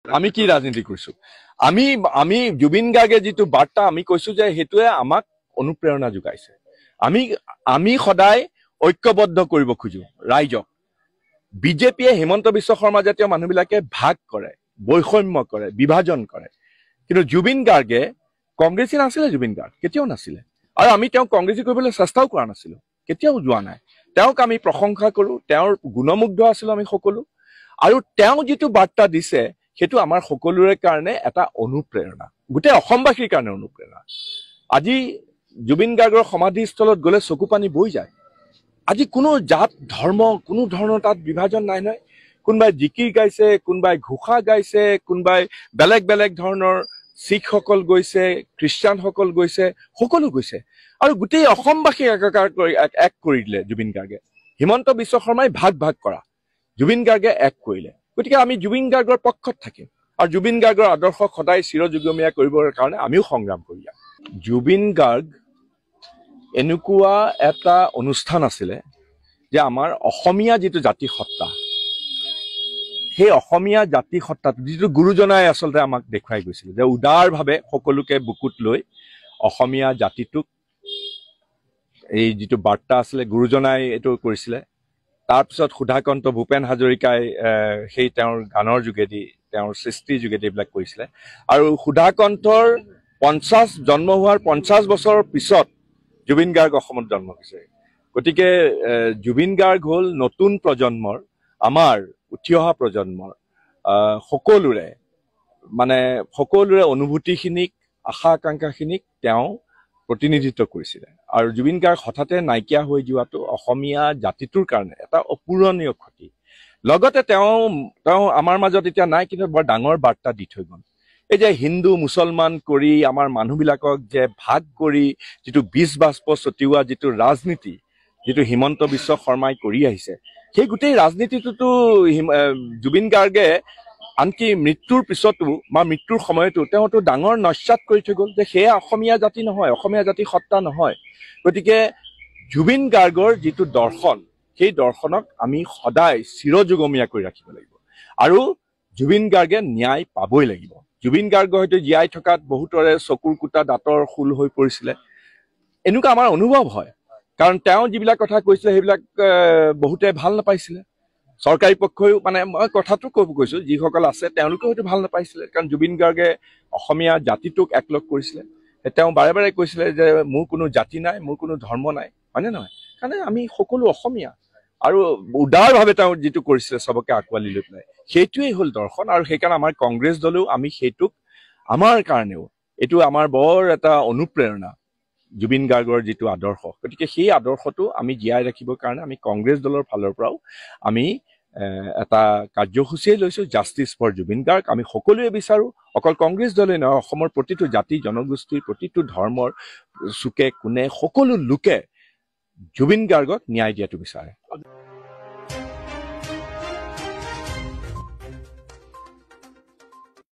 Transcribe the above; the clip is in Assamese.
আমি কি ৰাজনীতি কৰিছো আমি জুবিন গাৰ্গে যিটো বাৰ্তা আমি কৈছো যে হেতুৱে আমাক অনুপ্ৰেৰণা যোগাইছে আমি সদায় ঐক্যবদ্ধ কৰিব খুজো ৰাইজক বিজেপিয়ে হিমন্ত বিশ্ব শৰ্মা জাতীয় মানুহবিলাকে ভাগ কৰে বৈষম্য কৰে বিভাজন কৰে কিন্তু জুবিন গাৰ্গে কংগ্ৰেছী নাছিলে জুবিন গাৰ্গ কেতিয়াও নাছিলে আৰু আমি তেওঁক কংগ্ৰেছী কৰিবলৈ চেষ্টাও কৰা নাছিলো কেতিয়াও যোৱা নাই তেওঁক আমি প্ৰশংসা কৰো তেওঁৰ গুণমুগ্ধ আছিলো আমি সকলো আৰু তেওঁ যিটো বাৰ্তা দিছে সেইটো আমাৰ সকলোৰে কাৰণে এটা অনুপ্ৰেৰণা গোটেই অসমবাসীৰ কাৰণে অনুপ্ৰেৰণা আজি জুবিন গাৰ্গৰ সমাধিস্থলত গ'লে চকু পানী বৈ যায় আজি কোনো জাত ধৰ্ম কোনো ধৰণৰ তাত বিভাজন নাই নহয় কোনোবাই জিকিৰ গাইছে কোনোবাই ঘোষা গাইছে কোনোবাই বেলেগ বেলেগ ধৰণৰ শিখসকল গৈছে খ্ৰীষ্টানসকল গৈছে সকলো গৈছে আৰু গোটেই অসমবাসী একাকাৰ কৰি এক কৰি দিলে জুবিন গাৰ্গে হিমন্ত বিশ্ব শৰ্মাই ভাগ কৰা জুবিন গাৰ্গে এক কৰিলে গতিকে আমি জুবিন গাৰ্গৰ পক্ষত থাকিম আৰু জুবিন গাৰ্গৰ আদৰ্শক সদায় চিৰযুগমীয়া কৰিবৰ কাৰণে আমিও সংগ্ৰাম কৰি যাম জুবিন গাৰ্গ এনেকুৱা এটা অনুষ্ঠান আছিলে যে আমাৰ অসমীয়া যিটো জাতি সত্তা সেই অসমীয়া জাতি সত্তাটো যিটো গুৰুজনাই আচলতে আমাক দেখুৱাই গৈছিল যে উদাৰভাৱে সকলোকে বুকুত লৈ অসমীয়া জাতিটোক এই যিটো বাৰ্তা আছিলে গুৰুজনাই এইটো কৰিছিলে তাৰপিছত সুধাকন্ত ভূপেন হাজৰিকাই সেই তেওঁৰ গানৰ যোগেদি তেওঁৰ সৃষ্টিৰ যোগেদি এইবিলাক কৰিছিলে আৰু সুধাকন্তৰ জন্ম হোৱাৰ 50 বছৰৰ পিছত জুবিন গাৰ্গ অসমত জন্ম হৈছে গতিকে জুবিন গাৰ্গ হ'ল নতুন প্ৰজন্মৰ আমাৰ উঠি অহা প্ৰজন্মৰ সকলোৰে অনুভূতিখিনিক আশা আকাংক্ষাখিনিক তেওঁ প্ৰতিনিধিত্ব কৰিছিলে আৰু জুবিন গাৰ্গ হঠাতে নাইকিয়া হৈ যোৱাটো অসমীয়া জাতিটোৰ কাৰণে এটা অপূৰণীয় ক্ষতি লগতে তেওঁ আমাৰ মাজত এতিয়া নাই কিন্তু বৰ ডাঙৰ বাৰ্তা দি থৈ গ'ল এই যে হিন্দু মুছলমান কৰি আমাৰ মানুহবিলাকক যে ভাগ কৰি যিটো বীজ বাষ্প ছটিওৱা যিটো ৰাজনীতি যিটো হিমন্ত বিশ্ব শৰ্মাই কৰি আহিছে সেই গোটেই ৰাজনীতিটোতো জুবিন গাৰ্গে আনকি মৃত্যুৰ পিছতো বা মৃত্যুৰ সময়তো তেওঁতো ডাঙৰ নস্যাৎ কৰি থৈ গ'ল যে সেয়া অসমীয়া জাতি নহয় অসমীয়া জাতি সত্তা নহয় গতিকে জুবিন গাৰ্গৰ যিটো দৰ্শন সেই দৰ্শনক আমি সদায় চিৰযুগমীয়া কৰি ৰাখিব লাগিব আৰু জুবিন গাৰ্গে ন্যায় পাবই লাগিব জুবিন গাৰ্গ হয়তো জীয়াই থকাত বহুতৰে চকুৰ কুটা দাঁতৰ খুল হৈ পৰিছিলে এনেকুৱা আমাৰ অনুভৱ হয় কাৰণ তেওঁ যিবিলাক কথা কৈছিলে সেইবিলাক বহুতে ভাল নাপাইছিলে চৰকাৰী পক্ষইও মই কথাটো কৈছো যিসকল আছে তেওঁলোকেও হয়তো ভাল নাপাইছিলে কাৰণ জুবিন গাৰ্গে অসমীয়া জাতিটোক একলগ কৰিছিলে তেওঁ বাৰে বাৰে কৈছিলে যে মোৰ কোনো জাতি নাই মোৰ কোনো ধৰ্ম নাই হয়নে নহয় কাৰণ আমি সকলো অসমীয়া আৰু উদাৰভাৱে তেওঁ যিটো কৰিছিলে চবকে আঁকোৱালি লৈ পেলাই সেইটোৱেই হ'ল দৰ্শন আৰু সেইকাৰণে আমাৰ কংগ্ৰেছ দলেও আমি সেইটোক আমাৰ কাৰণেও এইটো আমাৰ বৰ এটা অনুপ্ৰেৰণা জুবিন গাৰ্গৰ যিটো আদৰ্শ গতিকে সেই আদৰ্শটো আমি জীয়াই ৰাখিবৰ কাৰণে আমি কংগ্ৰেছ দলৰ ফালৰ পৰাও আমি এটা কাৰ্যসূচীয়ে লৈছো জাষ্টিছ ফৰ জুবিন গাৰ্গ আমি সকলোৱে বিচাৰো অকল কংগ্ৰেছ দলেই নহয় অসমৰ প্ৰতিটো জাতি জনগোষ্ঠীৰ প্ৰতিটো ধৰ্মৰ চুকে কোণে সকলো লোকে জুবিন গাৰ্গক ন্যায় দিয়াটো বিচাৰে